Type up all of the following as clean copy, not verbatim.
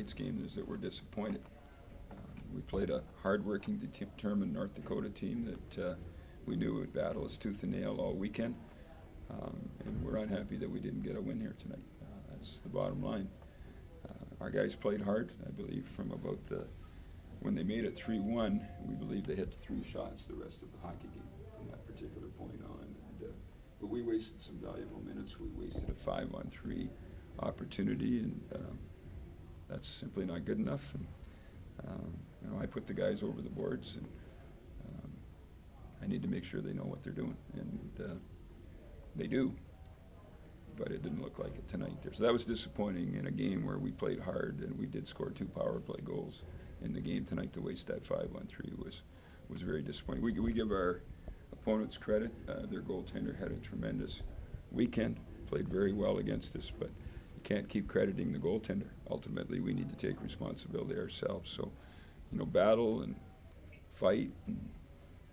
tonight's game is that we're disappointed. We played a hard-working, determined North Dakota team that we knew would battle us tooth and nail all weekend, and we're unhappy that we didn't get a win here tonight. That's the bottom line. Our guys played hard, I believe, from about when they made it 3-1, we believe they hit 3 shots the rest of the hockey game from that particular point on. But we wasted some valuable minutes. We wasted a 5-on-3 opportunity, and that's simply not good enough. And, I put the guys over the boards, and I need to make sure they know what they're doing, and they do. But it didn't look like it tonight there. So that was disappointing in a game where we played hard and we did score 2 power play goals in the game tonight. To waste that 5-on-3 was very disappointing. We give our opponents credit. Their goaltender had a tremendous weekend, played very well against us, but you can't keep crediting the goaltender. Ultimately, we need to take responsibility ourselves. So, battle and fight and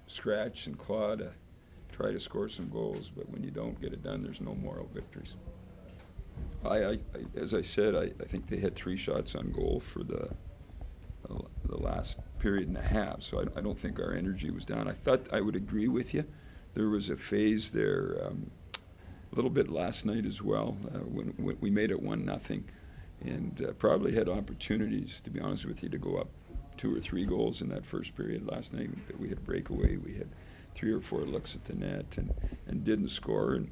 scratch and claw to try to score some goals, but when you don't get it done, there's no moral victories. As I said, I think they had 3 shots on goal for the last period and a half, so I don't think our energy was down. I thought I would agree with you. There was a phase there a little bit last night as well when we made it 1-0 and probably had opportunities, to be honest with you, to go up 2 or 3 goals in that first period last night. We had a breakaway. We had 3 or 4 looks at the net and didn't score. And,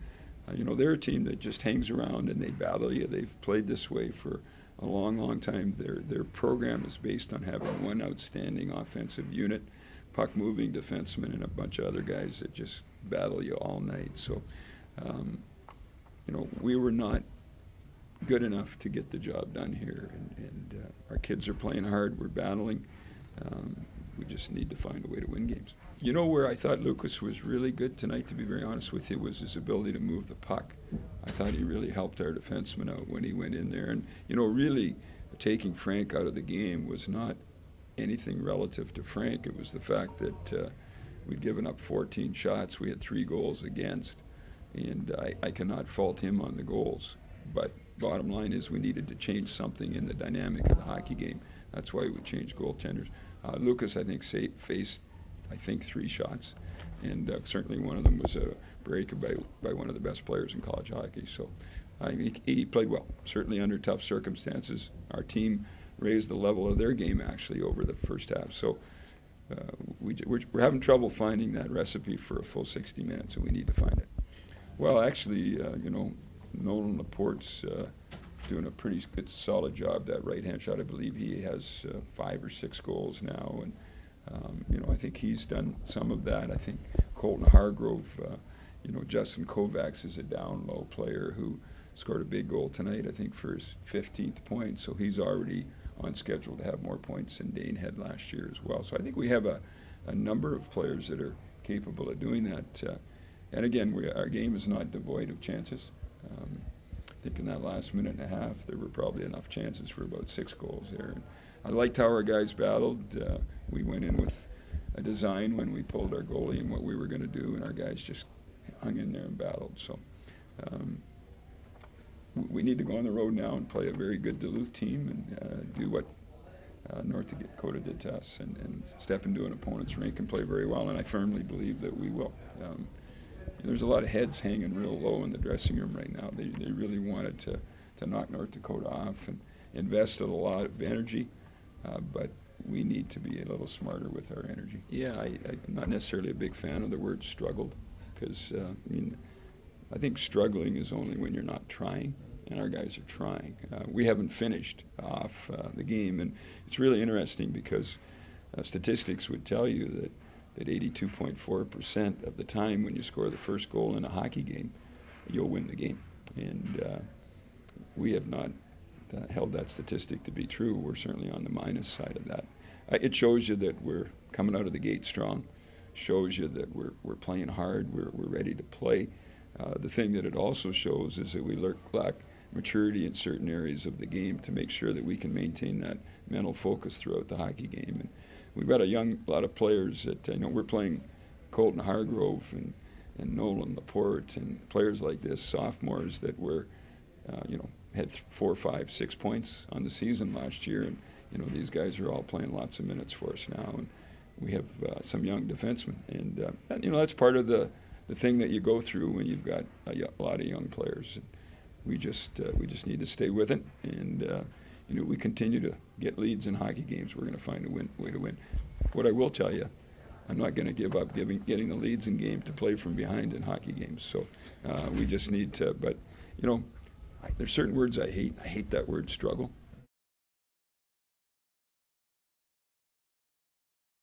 they're a team that just hangs around and they battle you. They've played this way for a long, long time. Their program is based on having one outstanding offensive unit, puck-moving defensemen, and a bunch of other guys that just battle you all night. So, we were not good enough to get the job done here. And our kids are playing hard. We're battling. We just need to find a way to win games. Where I thought Lucas was really good tonight, to be very honest with you, was his ability to move the puck. I thought he really helped our defensemen out when he went in there. And, really taking Frank out of the game was not anything relative to Frank. It was the fact that we'd given up 14 shots. We had 3 goals against. And I cannot fault him on the goals. But bottom line is we needed to change something in the dynamic of the hockey game. That's why we changed goaltenders. Lucas, I think, faced 3 shots, and certainly one of them was a break by one of the best players in college hockey. So he played well, certainly under tough circumstances. Our team raised the level of their game actually over the first half. So we're having trouble finding that recipe for a full 60 minutes, and we need to find it. Well, actually, Nolan Laporte's doing a pretty good, solid job. That right-hand shot, I believe he has 5 or 6 goals now, and I think he's done some of that. I think Colton Hargrove, Justin Kovacs is a down-low player who scored a big goal tonight, I think, for his 15th point, so he's already on schedule to have more points than Dane had last year as well. So I think we have a number of players that are capable of doing that. And again, our game is not devoid of chances. I think in that last minute and a half, there were probably enough chances for about 6 goals there. And I liked how our guys battled. We went in with a design when we pulled our goalie and what we were going to do, and our guys just hung in there and battled. So we need to go on the road now and play a very good Duluth team and do what North Dakota did to us and step into an opponent's rink and play very well, and I firmly believe that we will. There's a lot of heads hanging real low in the dressing room right now. They really wanted to knock North Dakota off and invested a lot of energy, but we need to be a little smarter with our energy. Yeah, I'm not necessarily a big fan of the word struggled, because I think struggling is only when you're not trying, and our guys are trying. We haven't finished off the game, and it's really interesting because statistics would tell you that 82.4% of the time when you score the first goal in a hockey game, you'll win the game. And we have not held that statistic to be true. We're certainly on the minus side of that. It shows you that we're coming out of the gate strong, shows you that we're playing hard, we're ready to play. The thing that it also shows is that we lack maturity in certain areas of the game to make sure that we can maintain that mental focus throughout the hockey game. And we've got a lot of players that, we're playing Colton Hargrove and Nolan Laporte and players like this, sophomores that were, had 4, 5, 6 points on the season last year, and these guys are all playing lots of minutes for us now, and we have some young defensemen, and that's part of the thing that you go through when you've got a lot of young players. And we just need to stay with it, and we continue to get leads in hockey games. We're going to find a way to win. What I will tell you, I'm not going to give up getting the leads in game to play from behind in hockey games. So we just need to. But there's certain words I hate. I hate that word struggle.